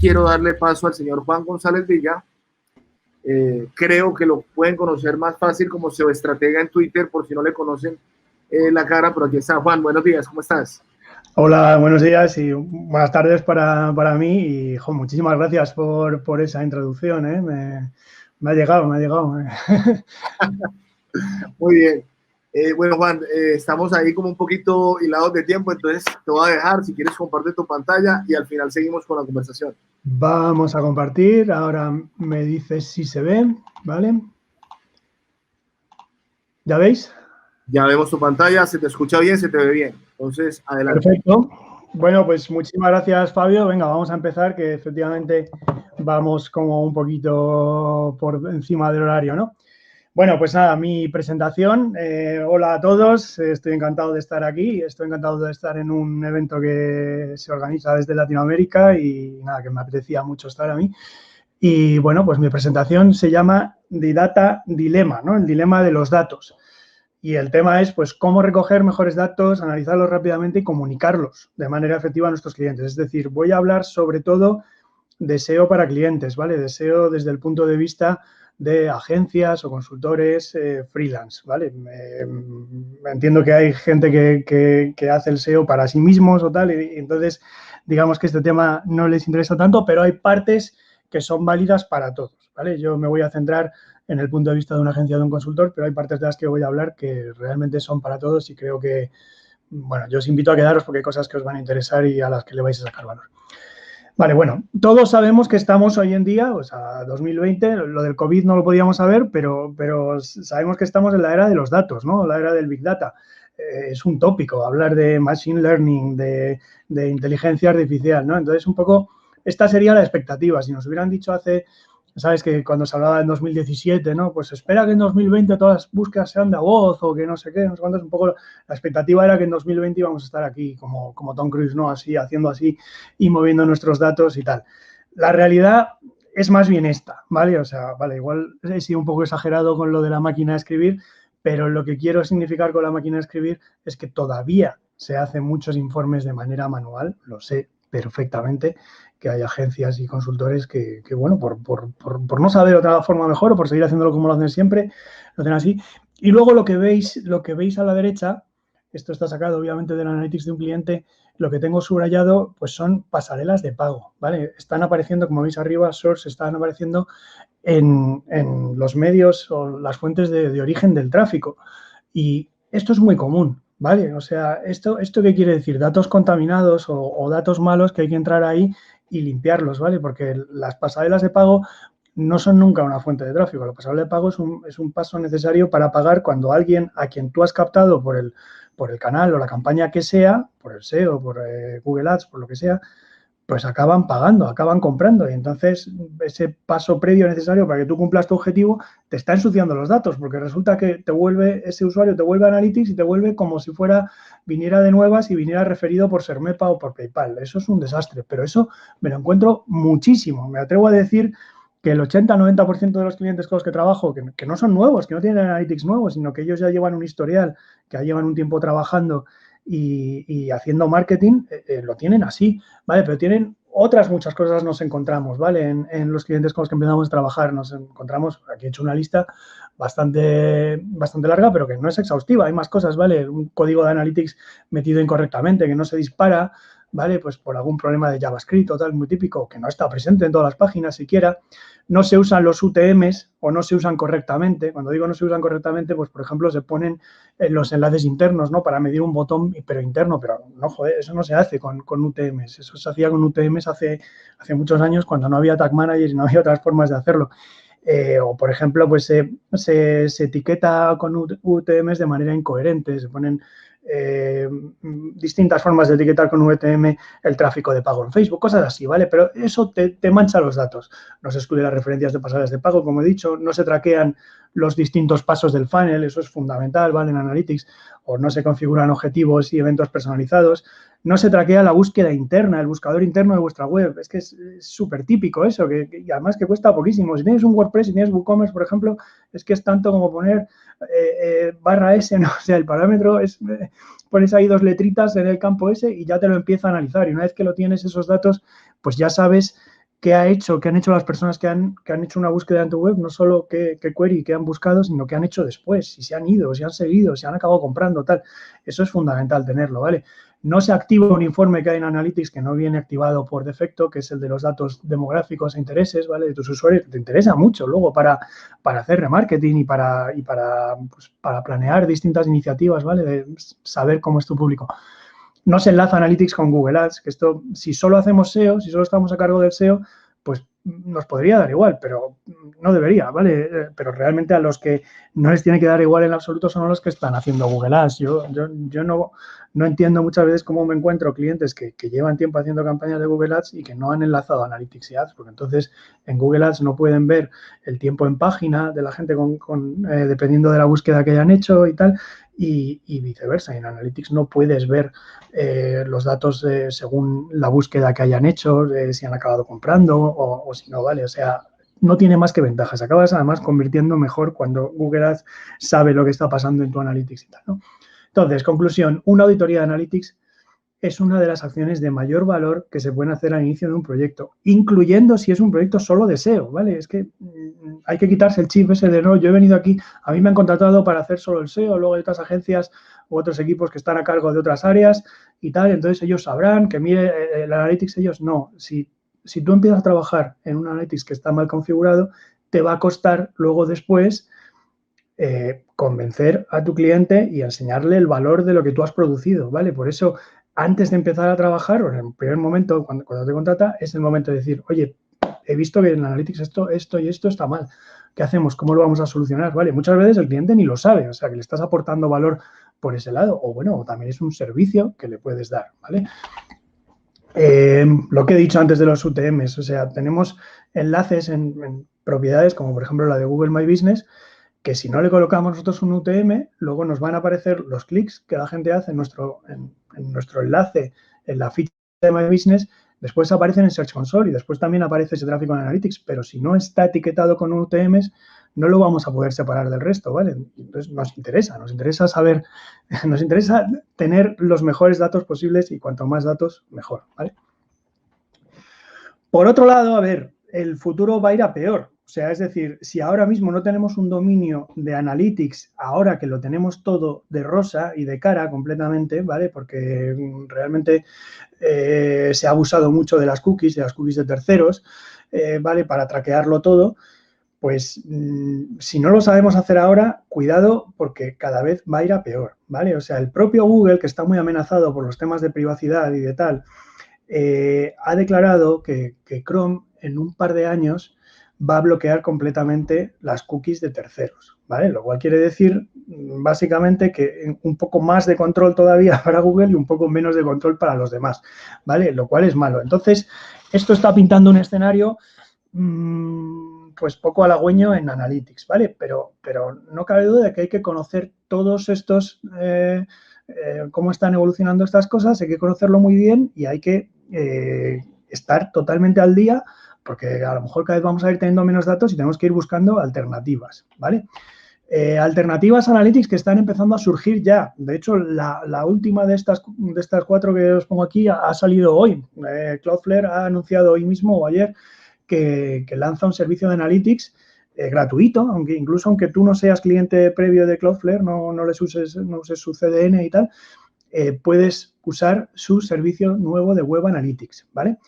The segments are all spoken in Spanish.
quiero darle paso al señor Juan González Villa. Creo que lo pueden conocer más fácil como SEO estratega en Twitter, por si no le conocen la cara, pero aquí está Juan. Buenos días, ¿cómo estás? Hola, buenos días y buenas tardes para mí y muchísimas gracias por esa introducción, ¿eh? Me ha llegado. Muy bien. Bueno, Juan, estamos ahí como un poquito hilados de tiempo, entonces te voy a dejar, si quieres comparte tu pantalla y al final seguimos con la conversación. Vamos a compartir, ahora me dices si se ve, ¿vale? ¿Ya veis? Ya vemos tu pantalla, se te escucha bien, se te ve bien. Entonces, adelante. Perfecto. Bueno, pues muchísimas gracias, Fabio. Venga, vamos a empezar, que efectivamente vamos como un poquito por encima del horario, ¿no? Bueno, pues nada, mi presentación. Hola a todos, estoy encantado de estar aquí, estoy encantado de estar en un evento que se organiza desde Latinoamérica y nada, que me apetecía mucho estar a mí. Y bueno, pues mi presentación se llama The Data Dilemma, ¿no? El dilema de los datos. Y el tema es, pues, cómo recoger mejores datos, analizarlos rápidamente y comunicarlos de manera efectiva a nuestros clientes. Es decir, voy a hablar sobre todo de SEO para clientes, ¿vale? De SEO desde el punto de vista de agencias o consultores freelance, ¿vale? Entiendo que hay gente que hace el SEO para sí mismos o tal, y entonces digamos que este tema no les interesa tanto, pero hay partes que son válidas para todos, ¿vale? Yo me voy a centrar en el punto de vista de una agencia o de un consultor, pero hay partes de las que voy a hablar que realmente son para todos y creo que, bueno, yo os invito a quedaros porque hay cosas que os van a interesar y a las que le vais a sacar valor. Vale, bueno, todos sabemos que estamos hoy en día, o sea, 2020, lo del COVID no lo podíamos saber, pero sabemos que estamos en la era de los datos, ¿no? La era del Big Data. Es un tópico hablar de Machine Learning, de inteligencia artificial, ¿no? Entonces, un poco, esta sería la expectativa. Si nos hubieran dicho hace, sabes que cuando se hablaba en 2017, ¿no? Pues espera que en 2020 todas las búsquedas sean de voz o que no sé qué, no sé cuántos, un poco la expectativa era que en 2020 íbamos a estar aquí como Tom Cruise, ¿no? Así, haciendo así y moviendo nuestros datos y tal. La realidad es más bien esta, ¿vale? O sea, vale, igual he sido un poco exagerado con lo de la máquina de escribir, pero lo que quiero significar con la máquina de escribir es que todavía se hacen muchos informes de manera manual, lo sé perfectamente, que hay agencias y consultores que bueno, por no saber otra forma mejor o por seguir haciéndolo como lo hacen siempre, lo hacen así. Y luego lo que veis a la derecha, esto está sacado obviamente del Analytics de un cliente, lo que tengo subrayado pues son pasarelas de pago, ¿vale? Están apareciendo, como veis arriba, source, están apareciendo en los medios o las fuentes de origen del tráfico. Y esto es muy común, ¿vale? O sea, ¿esto qué quiere decir? Datos contaminados o datos malos que hay que entrar ahí y limpiarlos, ¿vale? Porque las pasarelas de pago no son nunca una fuente de tráfico. La pasarela de pago es un paso necesario para pagar cuando alguien a quien tú has captado por el canal o la campaña que sea, por el SEO, por Google Ads, por lo que sea, pues acaban pagando, acaban comprando. Y entonces ese paso previo necesario para que tú cumplas tu objetivo te está ensuciando los datos, porque resulta que ese usuario te vuelve a Analytics y te vuelve como si viniera de nuevas y viniera referido por Sermepa o por PayPal. Eso es un desastre, pero eso me lo encuentro muchísimo. Me atrevo a decir que el 80-90% de los clientes con los que trabajo, que no son nuevos, que no tienen Analytics nuevos, sino que ellos ya llevan un historial, que ya llevan un tiempo trabajando y haciendo marketing, lo tienen así, ¿vale? Pero tienen otras muchas cosas nos encontramos, ¿vale? En los clientes con los que empezamos a trabajar nos encontramos, aquí he hecho una lista bastante larga, pero que no es exhaustiva, hay más cosas, ¿vale? Un código de Analytics metido incorrectamente, que no se dispara, ¿vale? Pues por algún problema de JavaScript o tal, muy típico, que no está presente en todas las páginas siquiera. No se usan los UTMs o no se usan correctamente. Cuando digo no se usan correctamente, pues por ejemplo se ponen los enlaces internos, ¿no? Para medir un botón, pero interno, pero no, joder, eso no se hace con UTMs. Eso se hacía con UTMs hace muchos años cuando no había Tag Manager y no había otras formas de hacerlo. O, por ejemplo, pues se etiqueta con UTMs de manera incoherente. Se ponen distintas formas de etiquetar con UTM el tráfico de pago en Facebook, cosas así, ¿vale? Pero eso te mancha los datos. No se excluyen las referencias de pasarelas de pago, como he dicho, no se traquean los distintos pasos del funnel, eso es fundamental, ¿vale? En Analytics, o no se configuran objetivos y eventos personalizados, no se traquea la búsqueda interna, el buscador interno de vuestra web. Es que es súper típico eso, y además que cuesta poquísimo. Si tienes un WordPress, si tienes WooCommerce, por ejemplo, es que es tanto como poner /S, ¿no? O sea, el parámetro es, pones ahí 2 letritas en el campo ese y ya te lo empieza a analizar. Y una vez que lo tienes esos datos, pues ya sabes qué han hecho las personas que han hecho una búsqueda en tu web, no solo qué query, qué han buscado, sino qué han hecho después, si se han ido, si han seguido, si han acabado comprando, tal. Eso es fundamental tenerlo, ¿vale? No se activa un informe que hay en Analytics que no viene activado por defecto, que es el de los datos demográficos e intereses, ¿vale? De tus usuarios, que te interesa mucho luego para hacer remarketing y para planear distintas iniciativas, ¿vale? De saber cómo es tu público. No se enlaza Analytics con Google Ads, que esto, si solo hacemos SEO, si solo estamos a cargo del SEO, pues nos podría dar igual, pero no debería, ¿vale? Pero realmente a los que no les tiene que dar igual en absoluto son los que están haciendo Google Ads. Yo no entiendo muchas veces cómo me encuentro clientes que llevan tiempo haciendo campañas de Google Ads y que no han enlazado Analytics y Ads, porque entonces en Google Ads no pueden ver el tiempo en página de la gente dependiendo de la búsqueda que hayan hecho y tal, y viceversa. En Analytics no puedes ver los datos según la búsqueda que hayan hecho, si han acabado comprando o si no, ¿vale? O sea, no tiene más que ventajas. Acabas además convirtiendo mejor cuando Google Ads sabe lo que está pasando en tu Analytics y tal, ¿no? Entonces, conclusión, una auditoría de Analytics es una de las acciones de mayor valor que se pueden hacer al inicio de un proyecto, incluyendo si es un proyecto solo de SEO, ¿vale? Es que hay que quitarse el chip ese de no, yo he venido aquí, a mí me han contratado para hacer solo el SEO, luego hay otras agencias u otros equipos que están a cargo de otras áreas y tal, entonces ellos sabrán que mire el Analytics, ellos no. Si tú empiezas a trabajar en un Analytics que está mal configurado, te va a costar luego después convencer a tu cliente y enseñarle el valor de lo que tú has producido, ¿vale? Por eso, antes de empezar a trabajar, o en el primer momento, cuando te contrata, es el momento de decir, oye, he visto que en Analytics esto y esto está mal. ¿Qué hacemos? ¿Cómo lo vamos a solucionar? ¿Vale? Muchas veces el cliente ni lo sabe, o sea, que le estás aportando valor por ese lado, o bueno, también es un servicio que le puedes dar, ¿vale? Lo que he dicho antes de los UTMs, o sea, tenemos enlaces en propiedades como por ejemplo la de Google My Business, que si no le colocamos nosotros un UTM, luego nos van a aparecer los clics que la gente hace en nuestro enlace, en la ficha de My Business, después aparecen en Search Console y después también aparece ese tráfico en Analytics, pero si no está etiquetado con UTMs, no lo vamos a poder separar del resto, ¿vale? Entonces nos interesa saber, nos interesa tener los mejores datos posibles y cuanto más datos, mejor, ¿vale? Por otro lado, a ver, el futuro va a ir a peor. O sea, es decir, si ahora mismo no tenemos un dominio de Analytics, ahora que lo tenemos todo de rosa y de cara completamente, ¿vale? Porque realmente se ha abusado mucho de las cookies de terceros, ¿vale? Para traquearlo todo, pues si no lo sabemos hacer ahora, cuidado porque cada vez va a ir a peor, ¿vale? O sea, el propio Google, que está muy amenazado por los temas de privacidad y de tal, ha declarado que Chrome en un par de años va a bloquear completamente las cookies de terceros, ¿vale? Lo cual quiere decir, básicamente, que un poco más de control todavía para Google y un poco menos de control para los demás, ¿vale? Lo cual es malo. Entonces, esto está pintando un escenario, pues poco halagüeño en Analytics, ¿vale? Pero no cabe duda de que hay que conocer todos estos, cómo están evolucionando estas cosas, hay que conocerlo muy bien y hay que estar totalmente al día, porque a lo mejor cada vez vamos a ir teniendo menos datos y tenemos que ir buscando alternativas, ¿vale? Alternativas a Analytics que están empezando a surgir ya. De hecho, la última de estas 4 que os pongo aquí ha salido hoy. Cloudflare ha anunciado hoy mismo o ayer que lanza un servicio de Analytics gratuito, aunque tú no seas cliente previo de Cloudflare, no uses su CDN y tal, puedes usar su servicio nuevo de Web Analytics, ¿vale?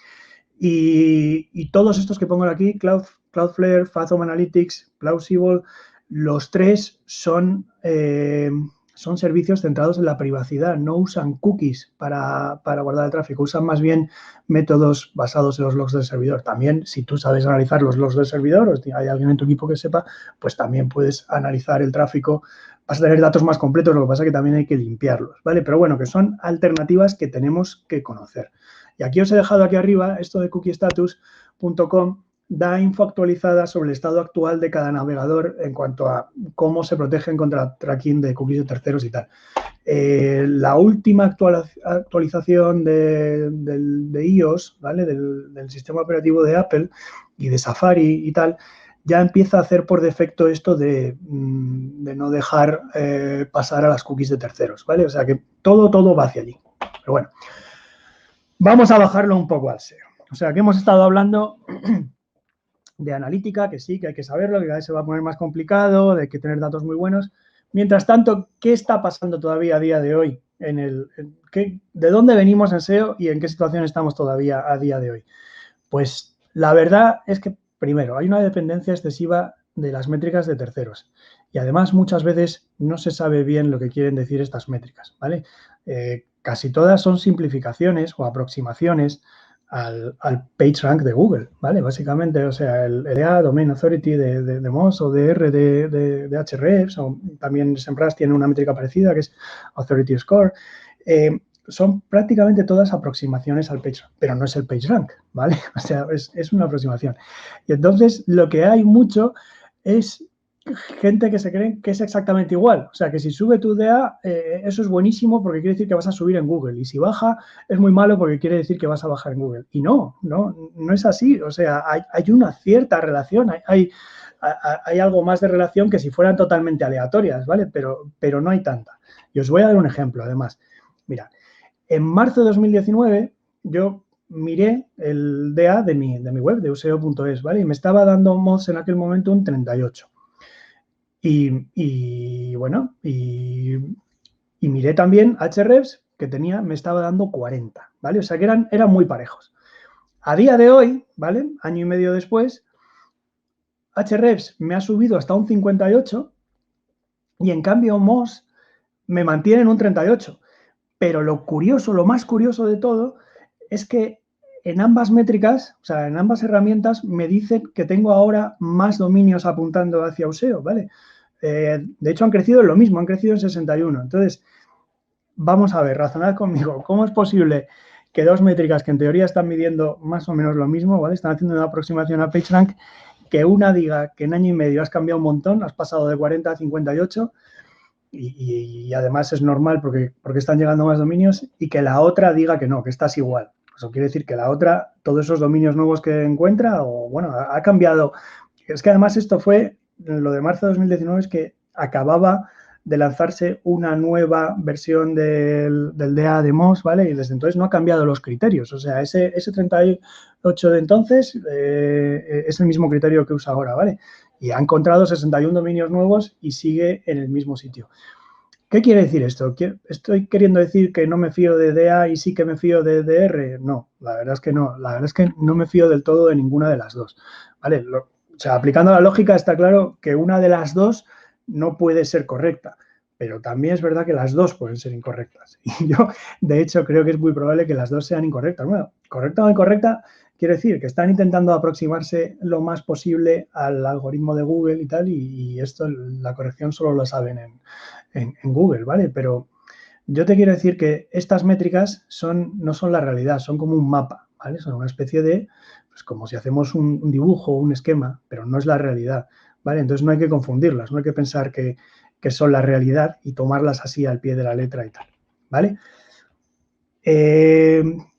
Y todos estos que pongo aquí, Cloudflare, Fathom Analytics, Plausible, los 3 son servicios centrados en la privacidad, no usan cookies para guardar el tráfico, usan más bien métodos basados en los logs del servidor. También, si tú sabes analizar los logs del servidor o si hay alguien en tu equipo que sepa, pues también puedes analizar el tráfico. Vas a tener datos más completos, lo que pasa es que también hay que limpiarlos, ¿vale? Pero bueno, que son alternativas que tenemos que conocer. Y aquí os he dejado aquí arriba esto de cookiestatus.com, da info actualizada sobre el estado actual de cada navegador en cuanto a cómo se protegen contra tracking de cookies de terceros y tal. La última actualización de iOS, ¿vale? Del sistema operativo de Apple y de Safari y tal, ya empieza a hacer por defecto esto de no dejar pasar a las cookies de terceros, ¿vale? O sea que todo va hacia allí. Pero bueno, vamos a bajarlo un poco al SEO. O sea, que hemos estado hablando de analítica, que sí, que hay que saberlo, que cada vez se va a poner más complicado, de que tener datos muy buenos. Mientras tanto, ¿qué está pasando todavía a día de hoy? ¿De dónde venimos en SEO y en qué situación estamos todavía a día de hoy? Pues la verdad es que, primero, hay una dependencia excesiva de las métricas de terceros. Y además, muchas veces no se sabe bien lo que quieren decir estas métricas, ¿vale? Casi todas son simplificaciones o aproximaciones al PageRank de Google, ¿vale? Básicamente, o sea, el EA, Domain Authority de Moz o de R de Ahrefs, o también SEMrush tiene una métrica parecida que es Authority Score. Son prácticamente todas aproximaciones al PageRank, pero no es el PageRank, ¿vale? O sea, es una aproximación. Y entonces lo que hay mucho es gente que se cree que es exactamente igual. O sea, que si sube tu DA, eso es buenísimo porque quiere decir que vas a subir en Google. Y si baja, es muy malo porque quiere decir que vas a bajar en Google. Y no es así. O sea, hay una cierta relación, hay algo más de relación que si fueran totalmente aleatorias, ¿vale? Pero no hay tanta. Y os voy a dar un ejemplo, además. Mira, en marzo de 2019 yo miré el DA de mi web, de useo.es, ¿vale? Y me estaba dando Moz en aquel momento un 38. Y bueno, y miré también Ahrefs, que me estaba dando 40, ¿vale? O sea que eran muy parejos. A día de hoy, ¿vale? Año y medio después, Ahrefs me ha subido hasta un 58 y en cambio Moz me mantiene en un 38. Pero lo más curioso de todo es que en ambas métricas, o sea, en ambas herramientas, me dicen que tengo ahora más dominios apuntando hacia SEO, ¿vale? De hecho, han crecido en lo mismo, han crecido en 61. Entonces, vamos a ver, razonad conmigo. ¿Cómo es posible que dos métricas que en teoría están midiendo más o menos lo mismo, ¿vale? Están haciendo una aproximación a PageRank, que una diga que en año y medio has cambiado un montón, has pasado de 40 a 58, y además es normal porque están llegando más dominios, y que la otra diga que no, que estás igual. Eso quiere decir que la otra, todos esos dominios nuevos que encuentra, o bueno, ha cambiado. Es que además esto fue, lo de marzo de 2019 es que acababa de lanzarse una nueva versión del DA de Moz, ¿vale? Y desde entonces no ha cambiado los criterios. O sea, ese 38 de entonces es el mismo criterio que usa ahora, ¿vale? Y ha encontrado 61 dominios nuevos y sigue en el mismo sitio. ¿Qué quiere decir esto? ¿Estoy queriendo decir que no me fío de DA y sí que me fío de DR? No, la verdad es que no. La verdad es que no me fío del todo de ninguna de las dos, ¿vale? O sea, aplicando la lógica está claro que una de las dos no puede ser correcta, pero también es verdad que las dos pueden ser incorrectas. Y yo, de hecho, creo que es muy probable que las dos sean incorrectas. Bueno, correcta o incorrecta quiere decir que están intentando aproximarse lo más posible al algoritmo de Google y tal, y esto, la corrección solo lo saben en Google, ¿vale? Pero yo te quiero decir que estas métricas no son la realidad, son como un mapa, ¿vale? Son una especie de, pues como si hacemos un dibujo, un esquema, pero no es la realidad, ¿vale? Entonces no hay que confundirlas, no hay que pensar que son la realidad y tomarlas así al pie de la letra y tal, ¿vale?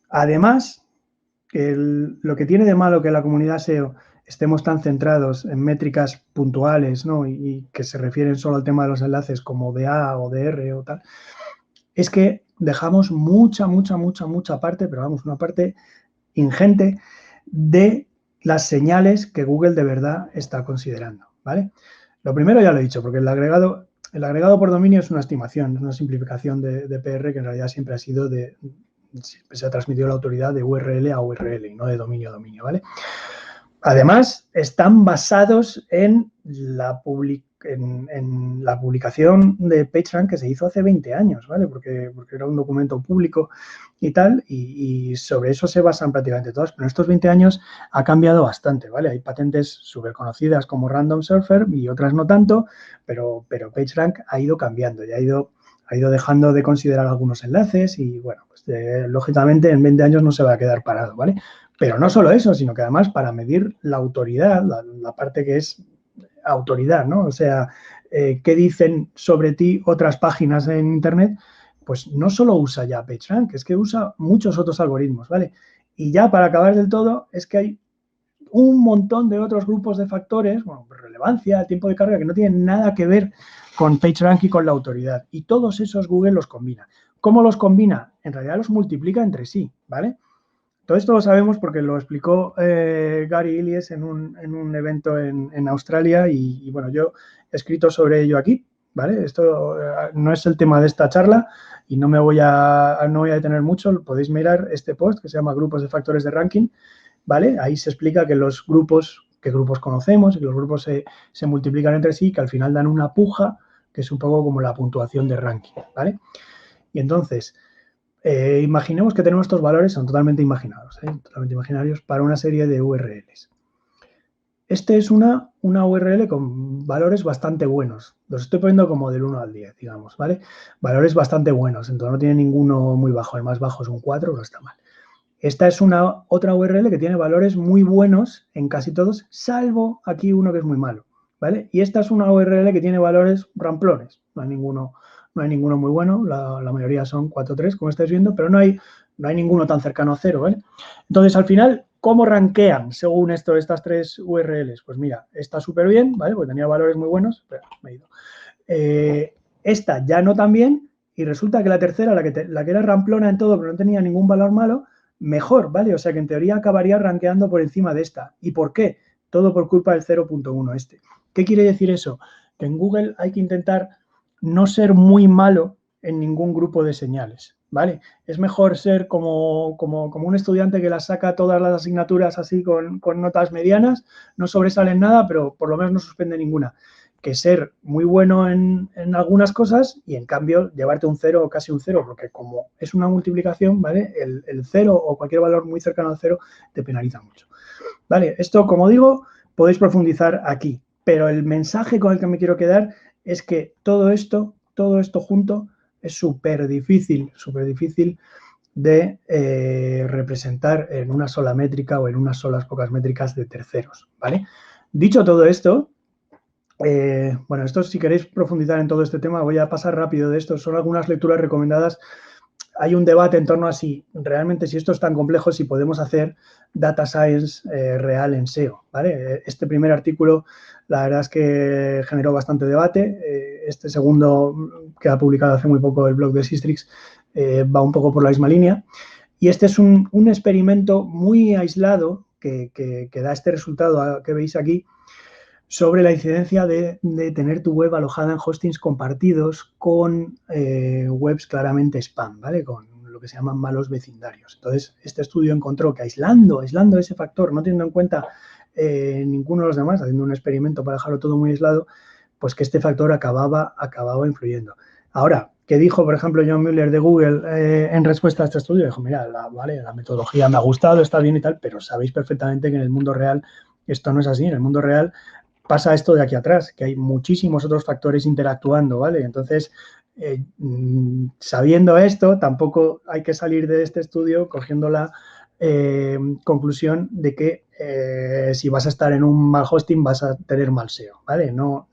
Además, lo que tiene de malo que la comunidad SEO estemos tan centrados en métricas puntuales, ¿no? y que se refieren solo al tema de los enlaces como DA o DR o tal, es que dejamos mucha parte, pero vamos, una parte ingente de las señales que Google de verdad está considerando, ¿vale? Lo primero ya lo he dicho, porque el agregado por dominio es una estimación, es una simplificación de PR que en realidad siempre ha sido siempre se ha transmitido la autoridad de URL a URL y no de dominio a dominio, ¿vale? Además, están basados en la publicación de PageRank que se hizo hace 20 años, ¿vale? Porque era un documento público y tal, y sobre eso se basan prácticamente todas, pero en estos 20 años ha cambiado bastante, ¿vale? Hay patentes súper conocidas como Random Surfer y otras no tanto, pero PageRank ha ido cambiando y ha ido dejando de considerar algunos enlaces y, bueno, pues lógicamente en 20 años no se va a quedar parado, ¿vale? Pero no solo eso, sino que además para medir la autoridad, la parte que es autoridad, ¿no? O sea, ¿qué dicen sobre ti otras páginas en Internet? Pues no solo usa ya PageRank, es que usa muchos otros algoritmos, ¿vale? Y ya para acabar del todo, es que hay un montón de otros grupos de factores, bueno, relevancia, tiempo de carga, que no tienen nada que ver con PageRank y con la autoridad. Y todos esos Google los combina. ¿Cómo los combina? En realidad los multiplica entre sí, ¿vale? Todo esto lo sabemos porque lo explicó Gary Illyes en un evento en Australia y, bueno, yo he escrito sobre ello aquí, ¿vale? Esto no es el tema de esta charla y no voy a detener mucho. Podéis mirar este post que se llama Grupos de factores de ranking, ¿vale? Ahí se explica que los grupos, qué grupos conocemos y que los grupos se multiplican entre sí, que al final dan una puja, que es un poco como la puntuación de ranking, ¿vale? Y entonces, imaginemos que tenemos estos valores, son totalmente imaginados, totalmente imaginarios, para una serie de URLs. Este es una URL con valores bastante buenos. Los estoy poniendo como del 1 al 10, digamos, ¿vale? Valores bastante buenos, entonces no tiene ninguno muy bajo. El más bajo es un 4, no está mal. Esta es otra URL que tiene valores muy buenos en casi todos, salvo aquí uno que es muy malo, ¿vale? Y esta es una URL que tiene valores ramplones. No hay ninguno muy bueno, la mayoría son 4, 3, como estáis viendo, pero no hay ninguno tan cercano a 0, ¿vale? Entonces, al final, ¿cómo rankean según estas tres URLs? Pues mira, está súper bien, ¿vale? Porque tenía valores muy buenos. Espera, me he ido. Esta ya no tan bien, y resulta que la tercera, la que era ramplona en todo, pero no tenía ningún valor malo, mejor, ¿vale? O sea que en teoría acabaría rankeando por encima de esta. ¿Y por qué? Todo por culpa del 0.1 este. ¿Qué quiere decir eso? Que en Google hay que intentar no ser muy malo en ningún grupo de señales, ¿vale? Es mejor ser como un estudiante que las saca todas las asignaturas así con notas medianas, no sobresale en nada, pero por lo menos no suspende ninguna, que ser muy bueno en algunas cosas y en cambio llevarte un 0 o casi un 0, porque como es una multiplicación, ¿vale? El 0 o cualquier valor muy cercano al 0 te penaliza mucho, ¿vale? Esto, como digo, podéis profundizar aquí, pero el mensaje con el que me quiero quedar es que todo esto junto es súper difícil de representar en una sola métrica o en unas solas pocas métricas de terceros, ¿vale? Dicho todo esto, bueno, esto si queréis profundizar en todo este tema, voy a pasar rápido de esto. Son algunas lecturas recomendadas. Hay un debate en torno a si realmente, si esto es tan complejo, si podemos hacer data science real en SEO, ¿vale? Este primer artículo, la verdad es que generó bastante debate. Este segundo, que ha publicado hace muy poco el blog de Sistrix, va un poco por la misma línea. Y este es un experimento muy aislado que da este resultado que veis aquí, sobre la incidencia de tener tu web alojada en hostings compartidos con webs claramente spam, ¿vale? Con lo que se llaman malos vecindarios. Entonces, este estudio encontró que aislando ese factor, no teniendo en cuenta ninguno de los demás, haciendo un experimento para dejarlo todo muy aislado, pues que este factor acababa influyendo. Ahora, ¿qué dijo, por ejemplo, John Mueller de Google en respuesta a este estudio? Dijo, mira, la metodología me ha gustado, está bien y tal, pero sabéis perfectamente que en el mundo real esto no es así. En el mundo real pasa esto de aquí atrás, que hay muchísimos otros factores interactuando, ¿vale? Entonces, sabiendo esto, tampoco hay que salir de este estudio cogiendo la conclusión de que si vas a estar en un mal hosting vas a tener mal SEO, ¿vale? No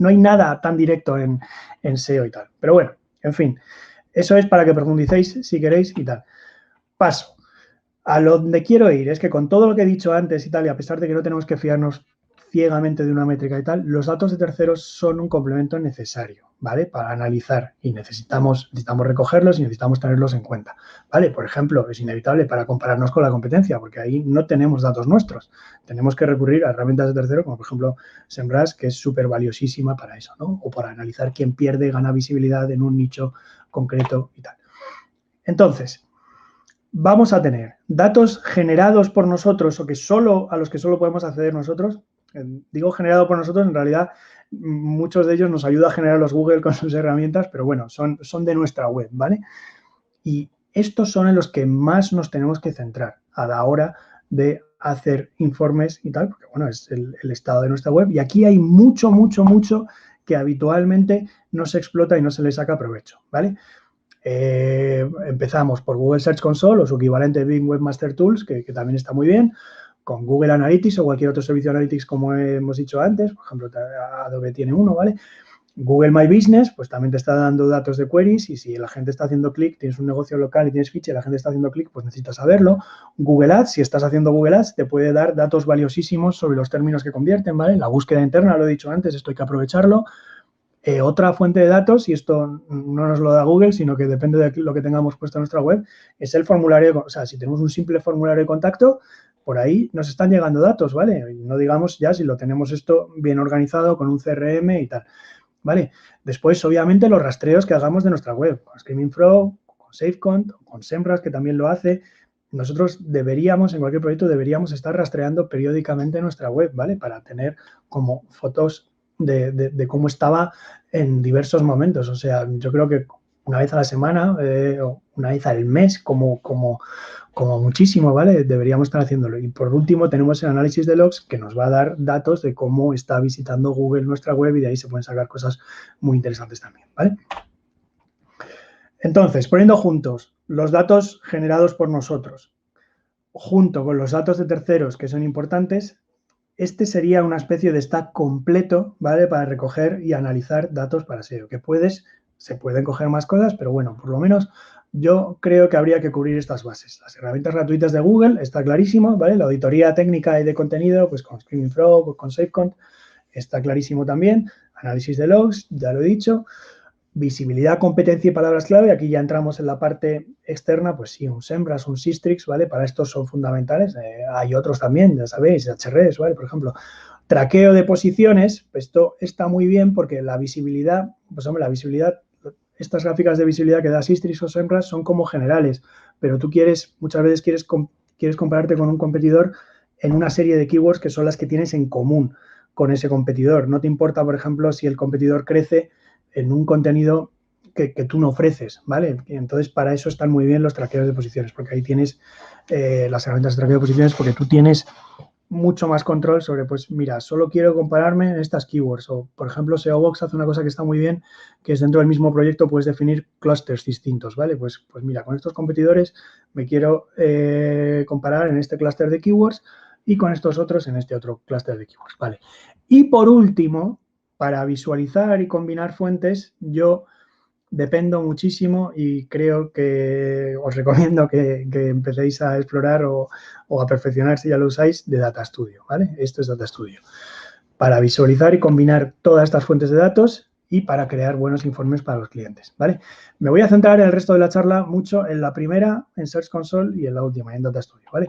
hay nada tan directo en SEO y tal. Pero bueno, en fin, eso es para que profundicéis si queréis y tal. Paso. A donde quiero ir es que con todo lo que he dicho antes y tal, y a pesar de que no tenemos que fiarnos ciegamente de una métrica y tal, los datos de terceros son un complemento necesario, ¿vale? Para analizar y necesitamos recogerlos y necesitamos tenerlos en cuenta, ¿vale? Por ejemplo, es inevitable para compararnos con la competencia, porque ahí no tenemos datos nuestros. Tenemos que recurrir a herramientas de terceros, como por ejemplo SEMrush, que es súper valiosísima para eso, ¿no? O para analizar quién pierde y gana visibilidad en un nicho concreto y tal. Entonces, vamos a tener datos generados por nosotros o a los que solo podemos acceder nosotros. Digo generado por nosotros, en realidad muchos de ellos nos ayuda a generarlos Google con sus herramientas, pero bueno, son de nuestra web, ¿vale? Y estos son en los que más nos tenemos que centrar a la hora de hacer informes y tal, porque bueno, es el estado de nuestra web y aquí hay mucho que habitualmente no se explota y no se le saca provecho, ¿vale? Empezamos por Google Search Console o su equivalente Bing Webmaster Tools, que también está muy bien, con Google Analytics o cualquier otro servicio de Analytics como hemos dicho antes, por ejemplo, Adobe tiene uno, ¿vale? Google My Business, pues también te está dando datos de queries y si la gente está haciendo clic, tienes un negocio local y tienes ficha y la gente está haciendo clic, pues necesitas saberlo. Google Ads, si estás haciendo Google Ads, te puede dar datos valiosísimos sobre los términos que convierten, ¿vale? La búsqueda interna, lo he dicho antes, esto hay que aprovecharlo. Otra fuente de datos, y esto no nos lo da Google, sino que depende de lo que tengamos puesto en nuestra web, es el formulario, o sea, si tenemos un simple formulario de contacto, por ahí nos están llegando datos, ¿vale? Y no digamos ya si lo tenemos esto bien organizado con un CRM y tal, ¿vale? Después, obviamente, los rastreos que hagamos de nuestra web, con Screaming Frog, con SafeCont, con SEMrush, que también lo hace. Nosotros deberíamos, en cualquier proyecto, deberíamos estar rastreando periódicamente nuestra web, ¿vale? Para tener como fotos de cómo estaba en diversos momentos. O sea, yo creo que una vez a la semana o una vez al mes, como muchísimo, ¿vale? Deberíamos estar haciéndolo. Y por último, tenemos el análisis de logs que nos va a dar datos de cómo está visitando Google nuestra web y de ahí se pueden sacar cosas muy interesantes también, ¿vale? Entonces, poniendo juntos los datos generados por nosotros, junto con los datos de terceros que son importantes, este sería una especie de stack completo, ¿vale? Para recoger y analizar datos para SEO, que se pueden coger más cosas, pero bueno, por lo menos yo creo que habría que cubrir estas bases. Las herramientas gratuitas de Google, está clarísimo, ¿vale? La auditoría técnica y de contenido, pues con Screaming Frog, con SafeCont, está clarísimo también. Análisis de logs, ya lo he dicho. Visibilidad, competencia y palabras clave. Aquí ya entramos en la parte externa, pues sí, un SEMrush, un Sistrix, ¿vale? Para estos son fundamentales. Hay otros también, ya sabéis, Ahrefs, ¿vale? Por ejemplo, traqueo de posiciones, pues esto está muy bien porque la visibilidad, pues hombre, la visibilidad, estas gráficas de visibilidad que da Sistrix o SEMrush son como generales, pero tú muchas veces quieres compararte con un competidor en una serie de keywords que son las que tienes en común con ese competidor. No te importa, por ejemplo, si el competidor crece en un contenido que tú no ofreces, ¿vale? Y entonces, para eso están muy bien los traqueos de posiciones, porque ahí tienes las herramientas de traqueo de posiciones, porque tú tienes mucho más control sobre, pues mira, solo quiero compararme en estas keywords. O, por ejemplo, SEObox hace una cosa que está muy bien, que es dentro del mismo proyecto puedes definir clusters distintos, ¿vale? Pues mira, con estos competidores me quiero comparar en este clúster de keywords y con estos otros en este otro clúster de keywords, ¿vale? Y por último, para visualizar y combinar fuentes, yo dependo muchísimo y creo que os recomiendo que empecéis a explorar o a perfeccionar, si ya lo usáis, de Data Studio, ¿vale? Esto es Data Studio. Para visualizar y combinar todas estas fuentes de datos y para crear buenos informes para los clientes, ¿vale? Me voy a centrar en el resto de la charla mucho en la primera, en Search Console, y en la última, en Data Studio, ¿vale?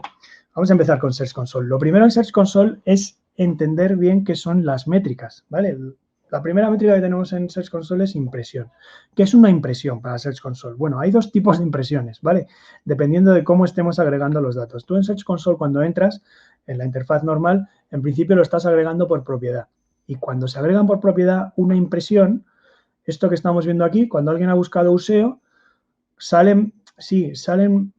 Vamos a empezar con Search Console. Lo primero en Search Console es entender bien qué son las métricas, ¿vale? La primera métrica que tenemos en Search Console es impresión. ¿Qué es una impresión para Search Console? Bueno, hay dos tipos de impresiones, ¿vale? Dependiendo de cómo estemos agregando los datos. Tú en Search Console, cuando entras en la interfaz normal, en principio lo estás agregando por propiedad. Y cuando se agregan por propiedad una impresión, esto que estamos viendo aquí, cuando alguien ha buscado USEO, salen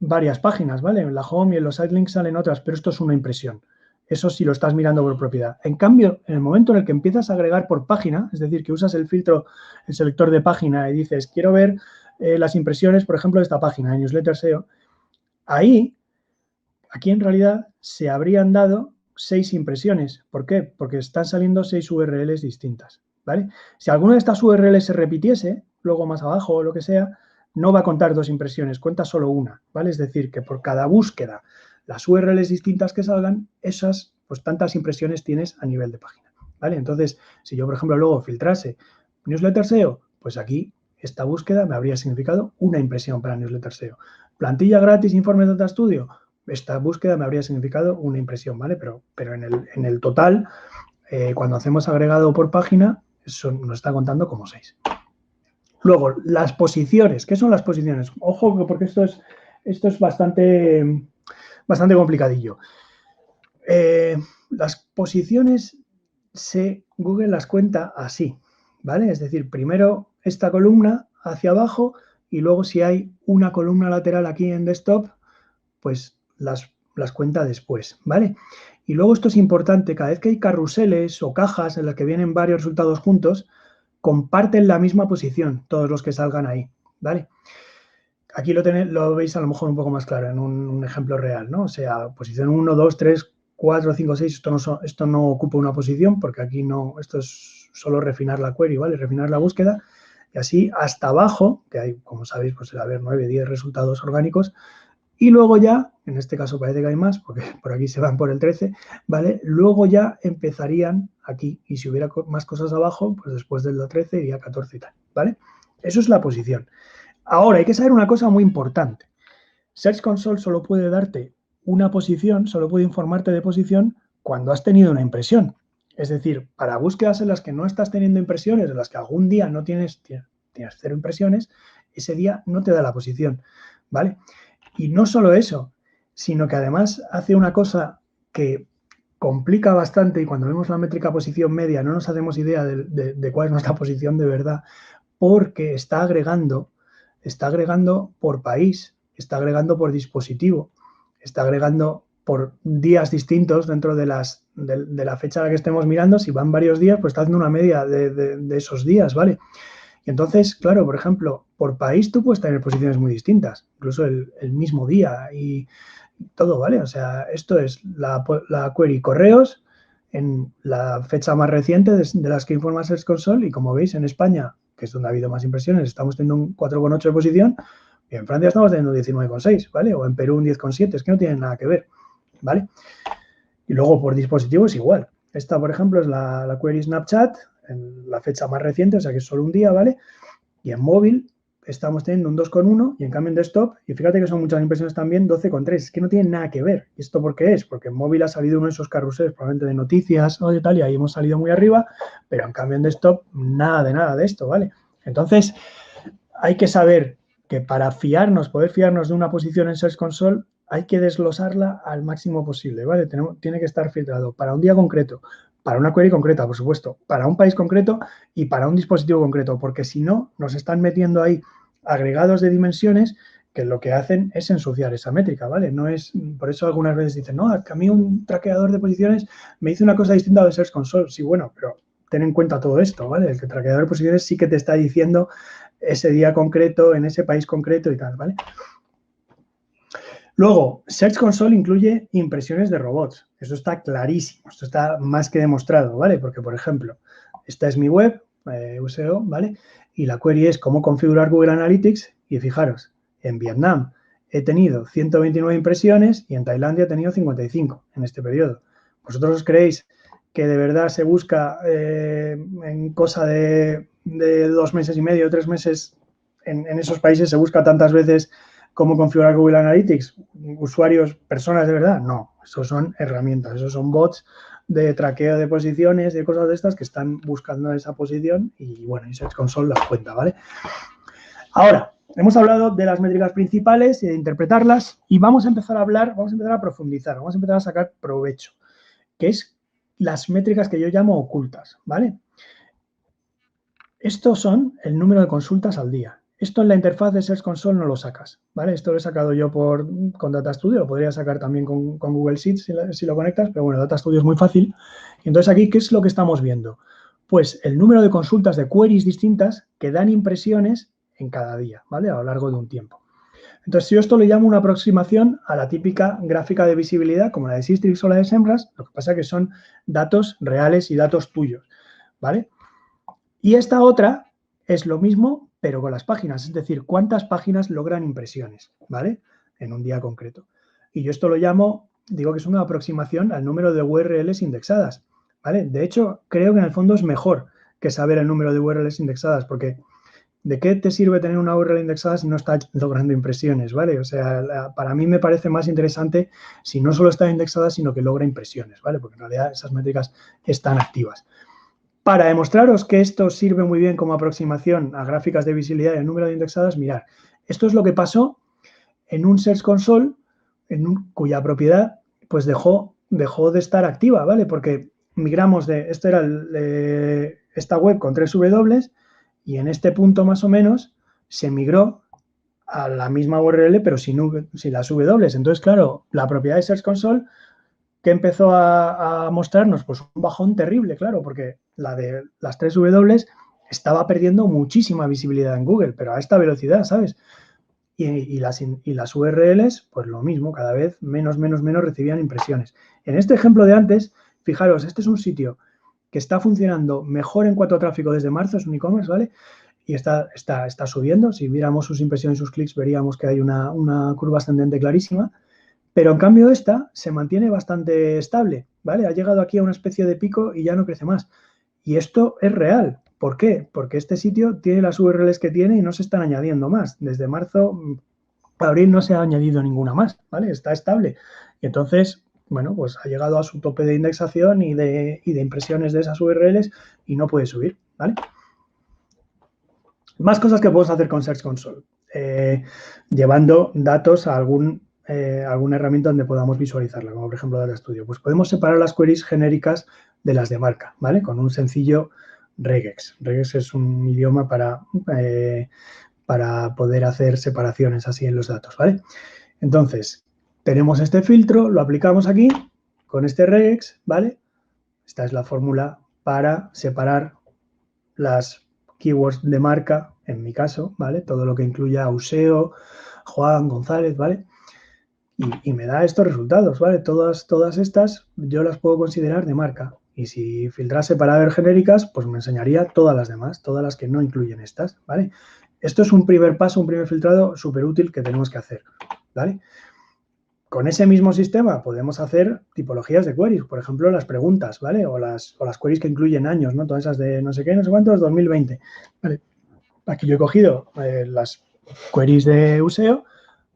varias páginas, ¿vale? En la home y en los sitelinks salen otras, pero esto es una impresión. Eso sí lo estás mirando por propiedad. En cambio, en el momento en el que empiezas a agregar por página, es decir, que usas el filtro, el selector de página y dices, quiero ver las impresiones, por ejemplo, de esta página, de Newsletter SEO, aquí en realidad se habrían dado 6 impresiones. ¿Por qué? Porque están saliendo 6 URLs distintas, ¿vale? Si alguna de estas URLs se repitiese, luego más abajo o lo que sea, no va a contar 2 impresiones, cuenta solo una, ¿vale? Es decir, que por cada búsqueda, las URLs distintas que salgan, esas, pues tantas impresiones tienes a nivel de página, ¿vale? Entonces, si yo, por ejemplo, luego filtrase Newsletter SEO, pues aquí esta búsqueda me habría significado una impresión para Newsletter SEO. Plantilla gratis, informe Data Studio, esta búsqueda me habría significado una impresión, ¿vale? Pero en el total, cuando hacemos agregado por página, eso nos está contando como 6. Luego, las posiciones. ¿Qué son las posiciones? Ojo, porque esto es bastante complicadillo. Las posiciones Google las cuenta así, ¿vale? Es decir, primero esta columna hacia abajo y luego si hay una columna lateral aquí en desktop, pues las cuenta después, ¿vale? Y luego esto es importante, cada vez que hay carruseles o cajas en las que vienen varios resultados juntos, comparten la misma posición, todos los que salgan ahí, ¿vale? Aquí lo veis a lo mejor un poco más claro en un ejemplo real, ¿no? O sea, posición 1, 2, 3, 4, 5, 6, esto no ocupa una posición porque aquí no, esto es solo refinar la query, ¿vale? Refinar la búsqueda. Y así hasta abajo, que hay, como sabéis, pues debe haber 9, 10 resultados orgánicos. Y luego ya en este caso parece que hay más, porque por aquí se van por el 13, ¿vale? Luego ya empezarían aquí, y si hubiera más cosas abajo, pues después del 13 iría 14 y tal, ¿vale? Eso es la posición. Ahora, hay que saber una cosa muy importante. Search Console solo puede darte una posición, solo puede informarte de posición cuando has tenido una impresión. Es decir, para búsquedas en las que no estás teniendo impresiones, en las que algún día no tienes 0 impresiones, ese día no te da la posición, ¿vale? Y no solo eso, sino que además hace una cosa que complica bastante, y cuando vemos la métrica posición media no nos hacemos idea de cuál es nuestra posición de verdad, porque está agregando por país, está agregando por dispositivo, está agregando por días distintos dentro de la fecha a la que estemos mirando. Si van varios días, pues está haciendo una media de esos días, ¿vale? Y entonces, claro, por ejemplo, por país tú puedes tener posiciones muy distintas, incluso el mismo día y todo, ¿vale? O sea, esto es la query correos en la fecha más reciente de las que informa Search Console, y como veis, en España, que es donde ha habido más impresiones, estamos teniendo un 4,8 de posición, y en Francia estamos teniendo un 19,6, ¿vale? O en Perú un 10,7, es que no tienen nada que ver, ¿vale? Y luego por dispositivo es igual. Esta, por ejemplo, es la query Snapchat, en la fecha más reciente, o sea que es solo un día, ¿vale? Y en móvil estamos teniendo un 2,1 y en cambio en desktop, y fíjate que son muchas impresiones también, 12,3. Es que no tienen nada que ver. ¿Y esto por qué es? Porque en móvil ha salido uno de esos carruseles, probablemente de noticias o de tal, y ahí hemos salido muy arriba, pero en cambio en desktop nada de esto, ¿vale? Entonces, hay que saber que para poder fiarnos de una posición en Search Console, hay que desglosarla al máximo posible, ¿vale? Tiene que estar filtrado para un día concreto, para una query concreta, por supuesto, para un país concreto y para un dispositivo concreto, porque si no, nos están metiendo ahí agregados de dimensiones que lo que hacen es ensuciar esa métrica, ¿vale? No es, por eso algunas veces dicen, no, que a mí un traqueador de posiciones me dice una cosa distinta de Search Console. Sí, bueno, pero ten en cuenta todo esto, ¿vale? El traqueador de posiciones sí que te está diciendo ese día concreto, en ese país concreto y tal, ¿vale? Luego, Search Console incluye impresiones de robots. Eso está clarísimo, esto está más que demostrado, ¿vale? Porque, por ejemplo, esta es mi web, USEO, ¿vale? Y la query es cómo configurar Google Analytics, y fijaros, en Vietnam he tenido 129 impresiones y en Tailandia he tenido 55 en este periodo. ¿Vosotros os creéis que de verdad se busca en cosa de 2 meses y medio, 3 meses, en esos países se busca tantas veces cómo configurar Google Analytics? ¿Usuarios, personas de verdad? No, eso son herramientas, esos son bots de traqueo de posiciones, de cosas de estas que están buscando esa posición, y bueno, y Search Console las cuenta, ¿vale? Ahora, hemos hablado de las métricas principales y de interpretarlas, y vamos a empezar a profundizar, vamos a empezar a sacar provecho, que es las métricas que yo llamo ocultas, ¿vale? Estos son el número de consultas al día. Esto en la interfaz de Search Console no lo sacas, ¿vale? Esto lo he sacado yo con Data Studio, lo podría sacar también con Google Sheets si lo conectas, pero bueno, Data Studio es muy fácil. Entonces aquí, ¿qué es lo que estamos viendo? Pues el número de consultas de queries distintas que dan impresiones en cada día, ¿vale? A lo largo de un tiempo. Entonces, yo esto le llamo una aproximación a la típica gráfica de visibilidad, como la de Sistrix o la de SEMrush, lo que pasa es que son datos reales y datos tuyos, ¿vale? Y esta otra es lo mismo, pero con las páginas, es decir, cuántas páginas logran impresiones, ¿vale? En un día concreto. Y yo esto lo llamo, digo que es una aproximación al número de URLs indexadas, ¿vale? De hecho, creo que en el fondo es mejor que saber el número de URLs indexadas, porque ¿de qué te sirve tener una URL indexada si no está logrando impresiones, ¿vale? O sea, para mí me parece más interesante si no solo está indexada, sino que logra impresiones, ¿vale? Porque en realidad esas métricas están activas. Para demostraros que esto sirve muy bien como aproximación a gráficas de visibilidad y el número de indexadas, mirad, esto es lo que pasó en un Search Console cuya propiedad pues dejó de estar activa, ¿vale? Porque migramos esta web con 3 W, y en este punto más o menos se migró a la misma URL pero sin las W. Entonces, claro, la propiedad de Search Console, que empezó a mostrarnos, pues un bajón terrible, claro, porque la de las 3 W estaba perdiendo muchísima visibilidad en Google, pero a esta velocidad, ¿sabes? Y las URLs, pues lo mismo, cada vez menos recibían impresiones. En este ejemplo de antes, fijaros, este es un sitio que está funcionando mejor en cuanto a tráfico desde marzo, es un e-commerce, ¿vale? Y está subiendo. Si viéramos sus impresiones y sus clics, veríamos que hay una curva ascendente clarísima. Pero en cambio esta se mantiene bastante estable, ¿vale? Ha llegado aquí a una especie de pico y ya no crece más. Y esto es real. ¿Por qué? Porque este sitio tiene las URLs que tiene y no se están añadiendo más. Desde marzo a abril no se ha añadido ninguna más, ¿vale? Está estable. Y entonces, bueno, pues ha llegado a su tope de indexación y de impresiones de esas URLs y no puede subir, ¿vale? Más cosas que podemos hacer con Search Console. Llevando datos a alguna herramienta donde podamos visualizarla, como por ejemplo Data Studio. Pues podemos separar las queries genéricas de las de marca, ¿vale? Con un sencillo regex. Regex es un idioma para poder hacer separaciones así en los datos, ¿vale? Entonces, tenemos este filtro, lo aplicamos aquí con este regex, ¿vale? Esta es la fórmula para separar las keywords de marca, en mi caso, ¿vale? Todo lo que incluya Euseo, Juan, González, ¿vale? Y me da estos resultados, ¿vale? Todas estas yo las puedo considerar de marca. Y si filtrase para ver genéricas, pues me enseñaría todas las demás, todas las que no incluyen estas, ¿vale? Esto es un primer paso, un primer filtrado súper útil que tenemos que hacer, ¿vale? Con ese mismo sistema podemos hacer tipologías de queries, por ejemplo, las preguntas, ¿vale? O las queries que incluyen años, ¿no? Todas esas de no sé qué, no sé cuántos, 2020. ¿Vale? Aquí yo he cogido las queries de Euseo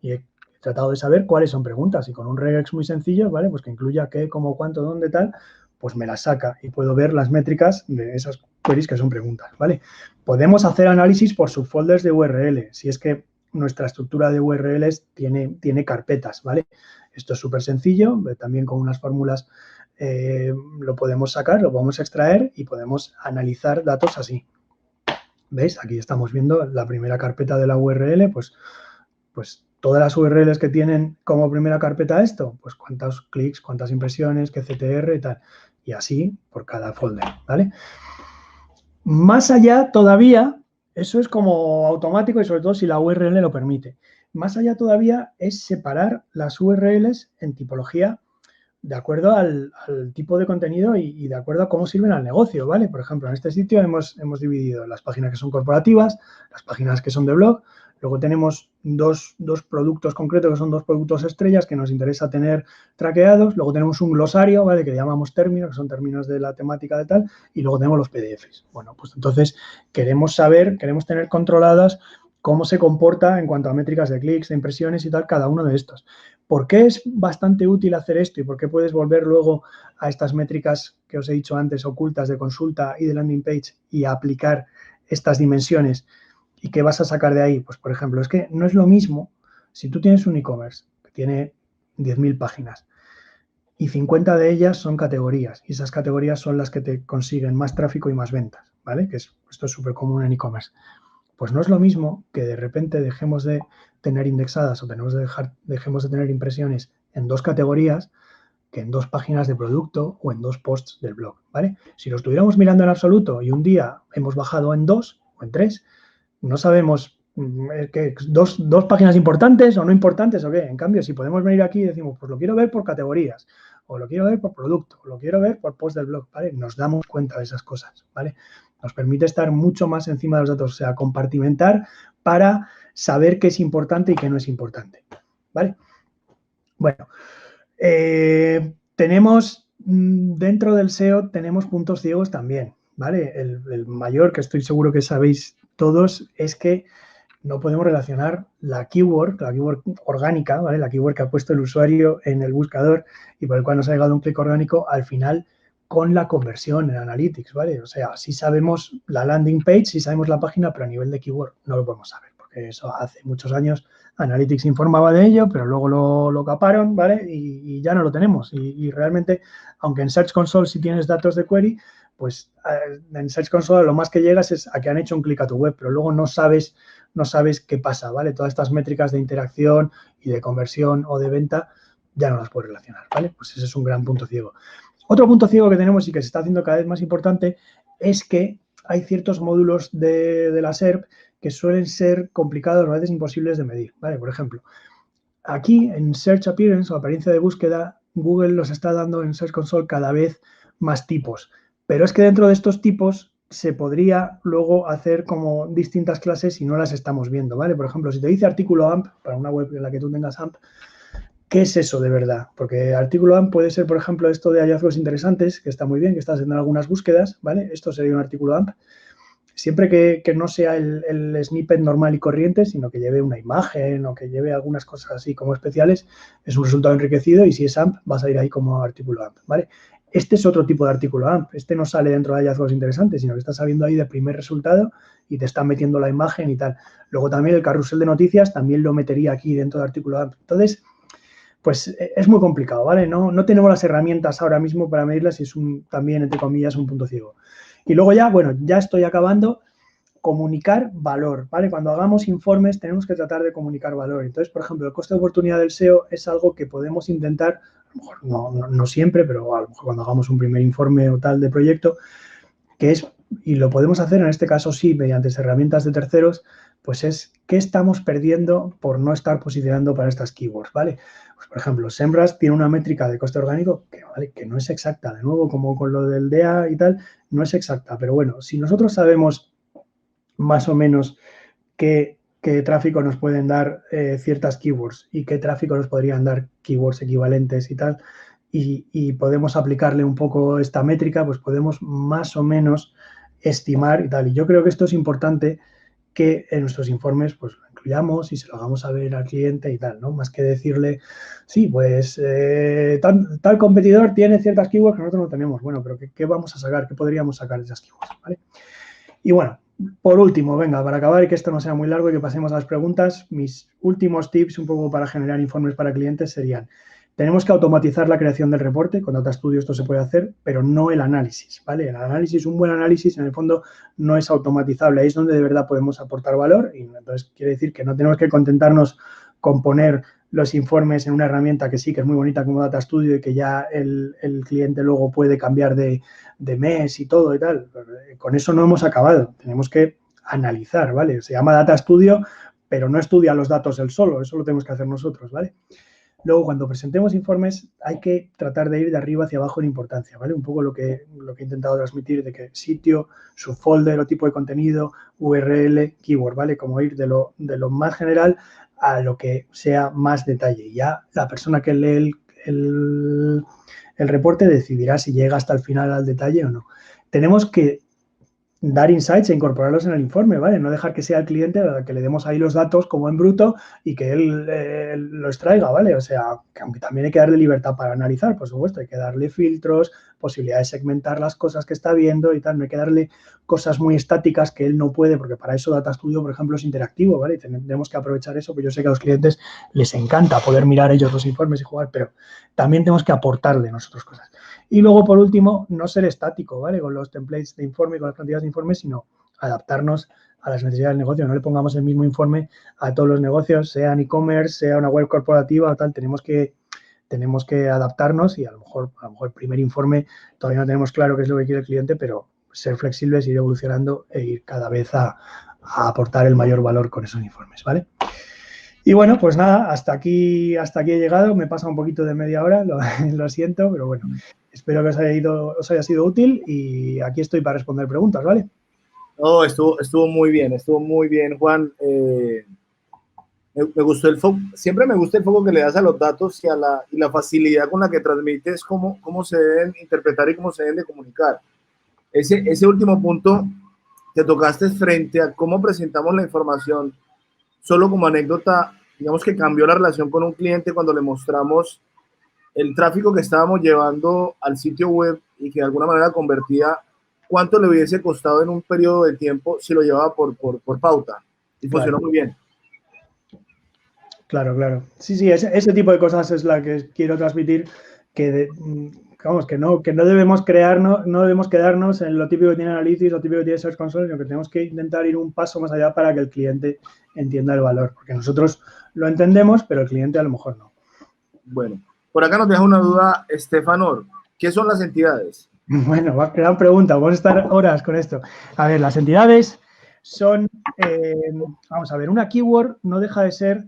y he tratado de saber cuáles son preguntas. Y con un regex muy sencillo, ¿vale? Pues que incluya qué, cómo, cuánto, dónde, tal, pues me las saca y puedo ver las métricas de esas queries que son preguntas, ¿vale? Podemos hacer análisis por subfolders de URL, si es que nuestra estructura de URLs tiene carpetas, ¿vale? Esto es súper sencillo, también con unas fórmulas lo podemos sacar, lo podemos extraer y podemos analizar datos así. ¿Veis? Aquí estamos viendo la primera carpeta de la URL, pues todas las URLs que tienen como primera carpeta esto, pues cuántos clics, cuántas impresiones, qué CTR y tal. Y así por cada folder, ¿vale? Más allá todavía, eso es como automático y sobre todo si la URL lo permite. Más allá todavía es separar las URLs en tipología de acuerdo al tipo de contenido y de acuerdo a cómo sirven al negocio, ¿vale? Por ejemplo, en este sitio hemos dividido las páginas que son corporativas, las páginas que son de blog, luego tenemos dos productos concretos que son dos productos estrellas que nos interesa tener traqueados, luego tenemos un glosario, ¿vale? Que llamamos términos, que son términos de la temática de tal, y luego tenemos los PDFs. Bueno, pues entonces queremos tener controladas cómo se comporta en cuanto a métricas de clics, de impresiones y tal, cada uno de estos. ¿Por qué es bastante útil hacer esto y por qué puedes volver luego a estas métricas que os he dicho antes, ocultas de consulta y de landing page y aplicar estas dimensiones? ¿Y qué vas a sacar de ahí? Pues, por ejemplo, es que no es lo mismo si tú tienes un e-commerce que tiene 10.000 páginas y 50 de ellas son categorías y esas categorías son las que te consiguen más tráfico y más ventas, ¿vale? Esto es súper común en e-commerce. Pues no es lo mismo que de repente dejemos de tener indexadas o dejemos de tener impresiones en dos categorías que en dos páginas de producto o en dos posts del blog, ¿vale? Si lo estuviéramos mirando en absoluto y un día hemos bajado en 2 o en 3, no sabemos que dos páginas importantes o no importantes o qué. En cambio, si podemos venir aquí y decimos, pues lo quiero ver por categorías, o lo quiero ver por producto, o lo quiero ver por post del blog, ¿vale? Nos damos cuenta de esas cosas, ¿vale? Nos permite estar mucho más encima de los datos, o sea, compartimentar para saber qué es importante y qué no es importante, ¿vale? Bueno, tenemos dentro del SEO, tenemos puntos ciegos también, ¿vale? El mayor, que estoy seguro que sabéis todos, es que no podemos relacionar la keyword orgánica, ¿vale? La keyword que ha puesto el usuario en el buscador y por el cual nos ha llegado un clic orgánico, al final con la conversión en Analytics, ¿vale? O sea, sí sabemos la landing page, sí sabemos la página, pero a nivel de keyword no lo podemos saber, porque eso hace muchos años Analytics informaba de ello, pero luego lo caparon, ¿vale? Y ya no lo tenemos. Y realmente, aunque en Search Console sí tienes datos de query, pues en Search Console lo más que llegas es a que han hecho un clic a tu web, pero luego no sabes qué pasa, ¿vale? Todas estas métricas de interacción y de conversión o de venta ya no las puedes relacionar, ¿vale? Pues ese es un gran punto ciego. Otro punto ciego que tenemos y que se está haciendo cada vez más importante es que hay ciertos módulos de la SERP que suelen ser complicados o a veces imposibles de medir, ¿vale? Por ejemplo, aquí en Search Appearance o apariencia de búsqueda, Google los está dando en Search Console cada vez más tipos, pero es que dentro de estos tipos se podría luego hacer como distintas clases y no las estamos viendo, ¿vale? Por ejemplo, si te dice artículo AMP, para una web en la que tú tengas AMP, ¿qué es eso de verdad? Porque artículo AMP puede ser, por ejemplo, esto de hallazgos interesantes, que está muy bien, que estás haciendo algunas búsquedas, ¿vale? Esto sería un artículo AMP. Siempre que no sea el snippet normal y corriente, sino que lleve una imagen o que lleve algunas cosas así como especiales, es un resultado enriquecido y si es AMP vas a ir ahí como artículo AMP, ¿vale? Este es otro tipo de artículo AMP. Este no sale dentro de hallazgos interesantes, sino que está saliendo ahí de primer resultado y te están metiendo la imagen y tal. Luego también el carrusel de noticias también lo metería aquí dentro de artículo AMP. Entonces, pues es muy complicado, ¿vale? No tenemos las herramientas ahora mismo para medirlas y es también, entre comillas, un punto ciego. Y luego ya, bueno, ya estoy acabando, comunicar valor, ¿vale? Cuando hagamos informes tenemos que tratar de comunicar valor. Entonces, por ejemplo, el coste de oportunidad del SEO es algo que podemos intentar, a lo mejor no siempre, pero a lo mejor cuando hagamos un primer informe o tal de proyecto, que es, y lo podemos hacer en este caso sí, mediante herramientas de terceros, pues es qué estamos perdiendo por no estar posicionando para estas keywords, ¿vale? Pues, por ejemplo, SEMrush tiene una métrica de coste orgánico que, ¿vale?, que no es exacta, de nuevo, como con lo del DEA y tal, no es exacta, pero bueno, si nosotros sabemos más o menos qué tráfico nos pueden dar ciertas keywords y qué tráfico nos podrían dar keywords equivalentes y tal, y podemos aplicarle un poco esta métrica, pues podemos más o menos estimar y tal. Y yo creo que esto es importante que en nuestros informes pues lo incluyamos y se lo hagamos saber al cliente y tal, ¿no? Más que decirle, sí, pues tal competidor tiene ciertas keywords que nosotros no tenemos. Bueno, pero ¿qué vamos a sacar? ¿Qué podríamos sacar de esas keywords? ¿Vale? Y bueno, por último, venga, para acabar y que esto no sea muy largo y que pasemos a las preguntas, mis últimos tips un poco para generar informes para clientes serían: tenemos que automatizar la creación del reporte, con Data Studio esto se puede hacer, pero no el análisis, ¿vale? El análisis, un buen análisis, en el fondo no es automatizable, ahí es donde de verdad podemos aportar valor y entonces quiere decir que no tenemos que contentarnos con poner los informes en una herramienta que sí, que es muy bonita como Data Studio y que ya el cliente luego puede cambiar de mes y todo y tal. Con eso no hemos acabado, tenemos que analizar, ¿vale? Se llama Data Studio, pero no estudia los datos él solo, eso lo tenemos que hacer nosotros, ¿vale? Luego, cuando presentemos informes, hay que tratar de ir de arriba hacia abajo en importancia, ¿vale? Un poco lo que he intentado transmitir de que sitio, subfolder o tipo de contenido, URL, keyword, ¿vale? Como ir de lo más general a lo que sea más detalle. Ya la persona que lee el reporte decidirá si llega hasta el final al detalle o no. Tenemos que dar insights e incorporarlos en el informe, ¿vale? No dejar que sea el cliente al que le demos ahí los datos como en bruto y que él lo extraiga, ¿vale? O sea, que aunque también hay que darle libertad para analizar, por supuesto, hay que darle filtros, posibilidad de segmentar las cosas que está viendo y tal, no hay que darle cosas muy estáticas que él no puede, porque para eso Data Studio, por ejemplo, es interactivo, ¿vale? Y tenemos que aprovechar eso, porque yo sé que a los clientes les encanta poder mirar ellos los informes y jugar, pero también tenemos que aportarle nosotros cosas. Y luego, por último, no ser estático, ¿vale? Con los templates de informe, con las plantillas de informe, sino adaptarnos a las necesidades del negocio. No le pongamos el mismo informe a todos los negocios, sean e-commerce, sea una web corporativa o tal. Tenemos que adaptarnos y a lo mejor el primer informe todavía no tenemos claro qué es lo que quiere el cliente, pero ser flexibles, ir evolucionando e ir cada vez a aportar el mayor valor con esos informes, ¿vale? Y bueno, pues nada, hasta aquí he llegado. Me pasa un poquito de media hora, lo siento, pero bueno, espero que os haya sido útil y aquí estoy para responder preguntas, ¿vale? Oh, estuvo muy bien, Juan. Me gustó el foco, siempre me gusta el foco que le das a los datos y la facilidad con la que transmites cómo se deben interpretar y cómo se deben de comunicar. Ese último punto que tocaste frente a cómo presentamos la información, solo como anécdota, digamos que cambió la relación con un cliente cuando le mostramos el tráfico que estábamos llevando al sitio web y que de alguna manera convertía, cuánto le hubiese costado en un periodo de tiempo si lo llevaba por pauta. Y funcionó muy bien. Claro. Sí, ese tipo de cosas es la que quiero transmitir, que no debemos no debemos quedarnos en lo típico que tiene Analytics, lo típico que tiene Search Console, sino que tenemos que intentar ir un paso más allá para que el cliente entienda el valor, porque nosotros lo entendemos, pero el cliente a lo mejor no. Bueno, por acá nos deja una duda Estefanor. ¿Qué son las entidades? Bueno, gran pregunta, vamos a estar horas con esto. A ver, las entidades son, vamos a ver, una keyword no deja de ser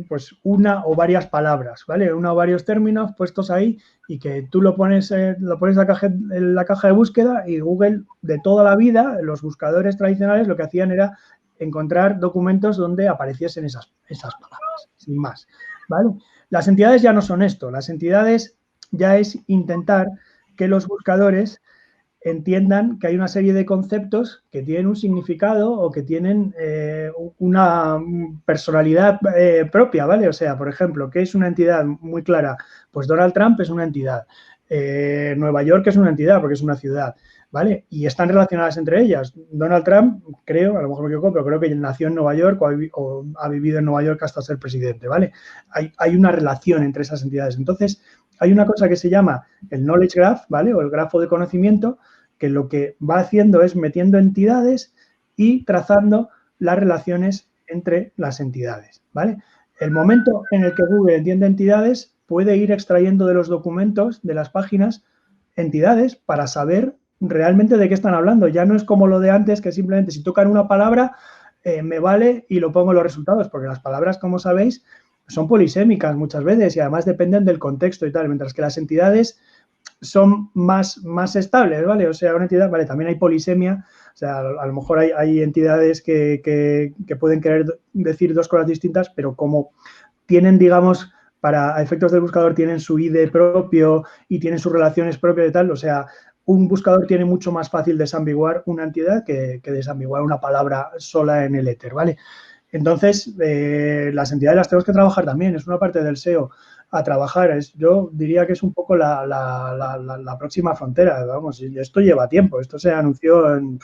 pues una o varias palabras, ¿vale? Una o varios términos puestos ahí y que tú lo pones en la caja de búsqueda y Google de toda la vida, los buscadores tradicionales lo que hacían era encontrar documentos donde apareciesen esas palabras, sin más, ¿vale? Las entidades ya no son esto. Las entidades ya es intentar que los buscadores entiendan que hay una serie de conceptos que tienen un significado o que tienen una personalidad propia, ¿vale? O sea, por ejemplo, ¿qué es una entidad muy clara? Pues Donald Trump es una entidad. Nueva York es una entidad porque es una ciudad, ¿vale? Y están relacionadas entre ellas. Donald Trump, creo, a lo mejor me equivoco, pero creo que nació en Nueva York o ha vivido en Nueva York hasta ser presidente, ¿vale? Hay una relación entre esas entidades. Entonces, hay una cosa que se llama el Knowledge Graph, ¿vale? O el grafo de conocimiento, que lo que va haciendo es metiendo entidades y trazando las relaciones entre las entidades, ¿vale? El momento en el que Google entiende entidades, puede ir extrayendo de los documentos, de las páginas, entidades para saber realmente de qué están hablando. Ya no es como lo de antes, que simplemente si tocan una palabra, me vale y lo pongo en los resultados, porque las palabras, como sabéis, son polisémicas muchas veces y además dependen del contexto y tal, mientras que las entidades son más estables, ¿vale? O sea, una entidad, vale, también hay polisemia, o sea, a lo mejor hay entidades que pueden querer decir dos cosas distintas, pero como tienen, digamos, para efectos del buscador, tienen su ID propio y tienen sus relaciones propias y tal, o sea, un buscador tiene mucho más fácil desambiguar una entidad que desambiguar una palabra sola en el éter, ¿vale? Entonces, las entidades las tenemos que trabajar también, es una parte del SEO a trabajar. Yo diría que es un poco la próxima frontera, vamos, y esto lleva tiempo, esto se anunció en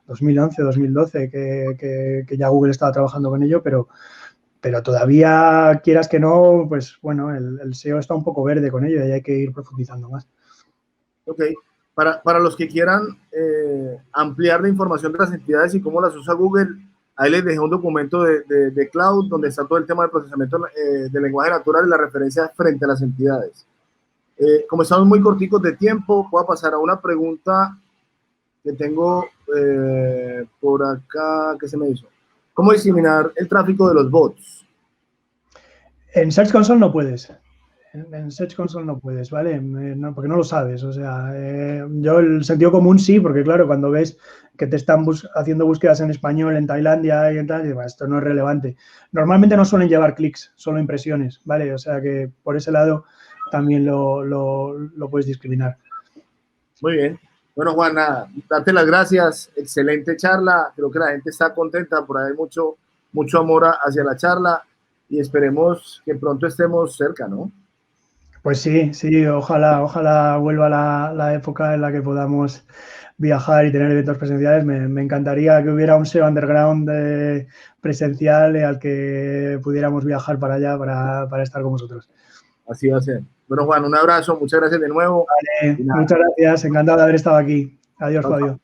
2011, 2012, que ya Google estaba trabajando con ello, pero todavía, quieras que no, pues bueno, el SEO está un poco verde con ello y hay que ir profundizando más. Ok, para los que quieran ampliar la información de las entidades y cómo las usa Google, ahí les dejé un documento de Cloud donde está todo el tema de procesamiento de lenguaje natural y la referencia frente a las entidades. Como estamos muy corticos de tiempo, voy a pasar a una pregunta que tengo por acá, que se me hizo. ¿Cómo discriminar el tráfico de los bots? En Search Console no puedes. En Search Console no puedes, ¿vale? No, porque no lo sabes. O sea, yo el sentido común sí, porque claro, cuando ves que te están haciendo búsquedas en español en Tailandia y en tal, digo, esto no es relevante. Normalmente no suelen llevar clics, solo impresiones, ¿vale? O sea que por ese lado también lo puedes discriminar. Muy bien. Bueno, Juan, nada, darte las gracias. Excelente charla. Creo que la gente está contenta, por ahí mucho amor hacia la charla y esperemos que pronto estemos cerca, ¿no? Pues sí, ojalá vuelva la época en la que podamos viajar y tener eventos presenciales. Me encantaría que hubiera un SEO Underground presencial al que pudiéramos viajar para allá para estar con vosotros. Así va a ser. Bueno, Juan, un abrazo, muchas gracias de nuevo. Vale, muchas gracias, encantado de haber estado aquí. Adiós, Fabio.